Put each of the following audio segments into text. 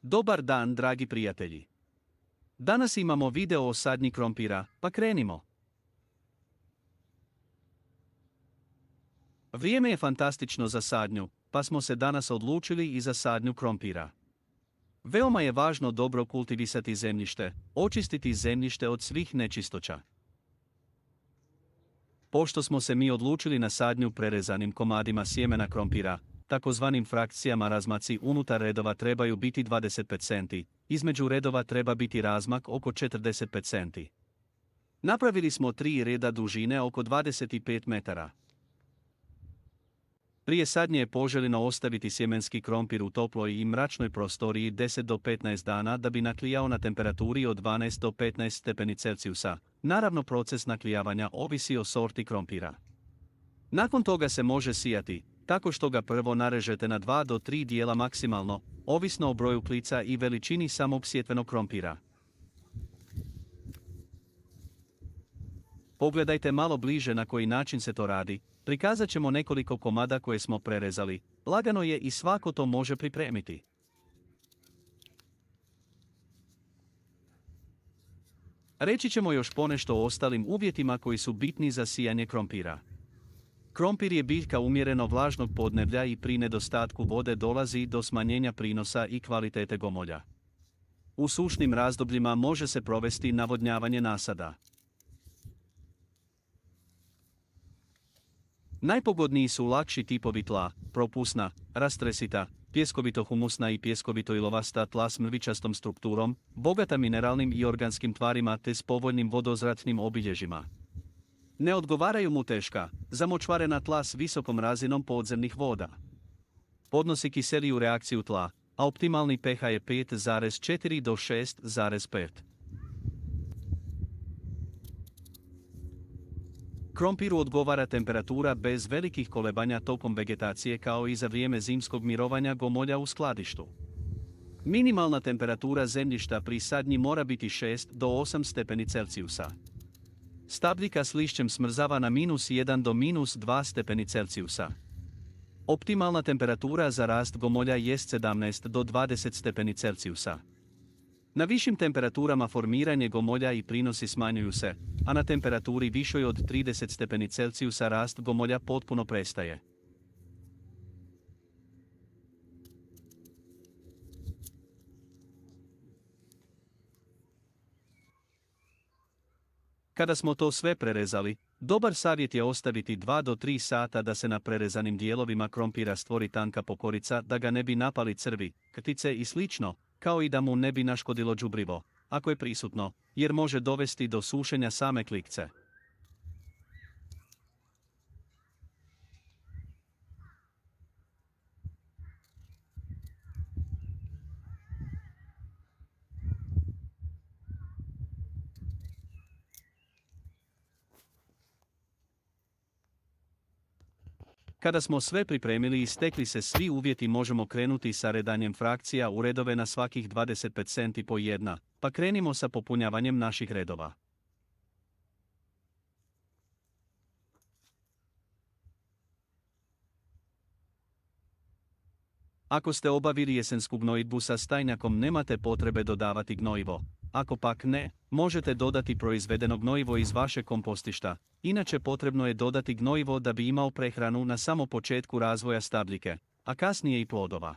Dobar dan, dragi prijatelji. Danas imamo video o sadnji krompira, pa krenimo. Vrijeme je fantastično za sadnju, pa smo se danas odlučili i za sadnju krompira. Veoma je važno dobro kultivisati zemljište, očistiti zemljište od svih nečistoća. Pošto smo se mi odlučili na sadnju prerezanim komadima sjemena krompira, takozvanim frakcijama, razmaci unutar redova trebaju biti 25 cm, između redova treba biti razmak oko 45 cm. Napravili smo 3 reda dužine oko 25 metara. Prije sadnje je poželjno ostaviti sjemenski krompir u toploj i mračnoj prostoriji 10 do 15 dana da bi naklijao na temperaturi od 12 do 15 stepeni Celzijusa. Naravno, proces naklijavanja ovisi o sorti krompira. Nakon toga se može sijati, tako što ga prvo narežete na 2 do 3 dijela maksimalno, ovisno o broju klica i veličini samog sjetvenog krompira. Pogledajte malo bliže na koji način se to radi. Prikazat ćemo nekoliko komada koje smo prerezali. Lagano je i svako to može pripremiti. Reći ćemo još ponešto o ostalim uvjetima koji su bitni za sijanje krompira. Krompir je biljka umjereno vlažnog podneblja i pri nedostatku vode dolazi do smanjenja prinosa i kvalitete gomolja. U sušnim razdobljima može se provesti navodnjavanje nasada. Najpogodniji su lakši tipovi tla, propusna, rastresita, pjeskovito-humusna i pjeskovito-ilovasta tla s mrvičastom strukturom, bogata mineralnim i organskim tvarima te s povoljnim vodozratnim obilježjima. Ne odgovaraju mu teška, zamočvarena tla s visokom razinom podzemnih voda. Podnosi kiseliju reakciju tla, a optimalni pH je 5,4 do 6,5. Krompiru odgovara temperatura bez velikih kolebanja tokom vegetacije kao i za vrijeme zimskog mirovanja gomolja u skladištu. Minimalna temperatura zemljišta pri sadnji mora biti 6 do 8 stepeni Celzijusa. Stabljika s lišćem smrzava na -1 do -2 stepeni Celzijusa. Optimalna temperatura za rast gomolja jest 17 do 20 stepeni Celzijusa. Na višim temperaturama formiranje gomolja i prinosi smanjuju se, a na temperaturi višoj od 30 stepeni Celzijusa rast gomolja potpuno prestaje. Kada smo to sve prerezali, dobar savjet je ostaviti 2 do 3 sata da se na prerezanim dijelovima krompira stvori tanka pokorica da ga ne bi napali crvi, krtice i slično, kao i da mu ne bi naškodilo đubrivo, ako je prisutno, jer može dovesti do sušenja same klikce. Kada smo sve pripremili i stekli se svi uvjeti, možemo krenuti sa redanjem frakcija u redove na svakih 25 cm po jedna, pa krenimo sa popunjavanjem naših redova. Ako ste obavili jesensku gnojidbu sa stajnjakom, nemate potrebe dodavati gnojivo. Ako pak ne, možete dodati proizvedeno gnojivo iz vašeg kompostišta. Inače potrebno je dodati gnojivo da bi imao prehranu na samo početku razvoja stabljike, a kasnije i plodova.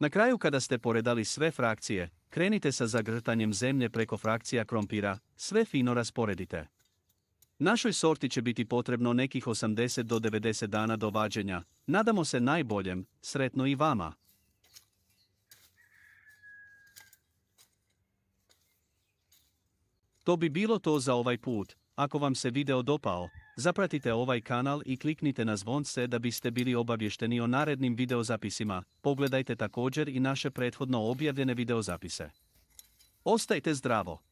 Na kraju, kada ste poredali sve frakcije, krenite sa zagrtanjem zemlje preko frakcija krompira, sve fino rasporedite. Našoj sorti će biti potrebno nekih 80 do 90 dana do vađenja. Nadamo se najboljem, sretno i vama! To bi bilo to za ovaj put. Ako vam se video dopao, zapratite ovaj kanal i kliknite na zvonce da biste bili obavješteni o narednim videozapisima. Pogledajte također i naše prethodno objavljene videozapise. Ostajte zdravo!